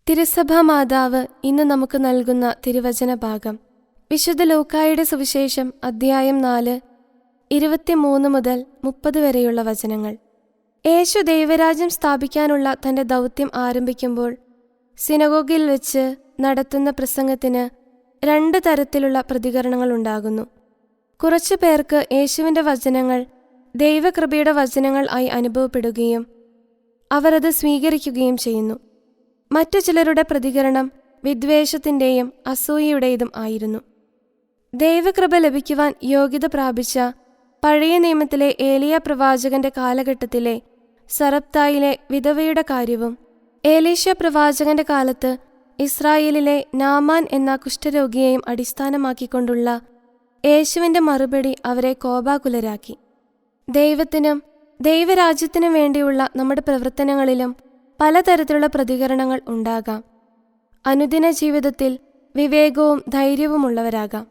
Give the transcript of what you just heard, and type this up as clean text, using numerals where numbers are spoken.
തിരുസഭാ മാതാവ് ഇന്ന് നമുക്ക് നൽകുന്ന തിരുവചന ഭാഗം വിശുദ്ധ ലൂക്കായുടെ സുവിശേഷം അധ്യായം 4 23 മുതൽ 30 വരെയുള്ള വചനങ്ങൾ. യേശു ദൈവരാജ്യം സ്ഥാപിക്കാനുള്ള തന്റെ ദൗത്യം ആരംഭിക്കുമ്പോൾ സിനഗോഗിൽ വെച്ച് നടത്തുന്ന പ്രസംഗത്തിന് 2 തരത്തിലുള്ള പ്രതികരണങ്ങൾ ഉണ്ടാകുന്നു. കുറച്ചു പേർക്ക് യേശുവിൻ്റെ വചനങ്ങൾ ദൈവകൃപയുടെ വചനങ്ങൾ ആയി അനുഭവപ്പെടുകയും അവർ അത് സ്വീകരിക്കുകയും ചെയ്യുന്നു. മറ്റു ചിലരുടെ പ്രതികരണം വിദ്വേഷത്തിൻ്റെയും അസൂയയുടേതും ആയിരുന്നു. ദൈവകൃപ ലഭിക്കുവാൻ യോഗ്യത പ്രാപിച്ച പഴയ നിയമത്തിലെ ഏലിയ പ്രവാചകന്റെ കാലഘട്ടത്തിലെ സറപ്തായിലെ വിധവയുടെ കാര്യവും ഏലീശ പ്രവാചകന്റെ കാലത്ത് ഇസ്രായേലിലെ നാമാൻ എന്ന കുഷ്ഠരോഗിയെയും അടിസ്ഥാനമാക്കിക്കൊണ്ടുള്ള യേശുവിൻ്റെ മറുപടി അവരെ കോപാകുലരാക്കി. ദൈവത്തിനും ദൈവരാജ്യത്തിനും വേണ്ടിയുള്ള നമ്മുടെ പ്രവർത്തനങ്ങളിലും പലതരത്തിലുള്ള പ്രതികരണങ്ങൾ ഉണ്ടാകാം. അനുദിന ജീവിതത്തിൽ വിവേകവും ധൈര്യവുമുള്ളവരാകാം.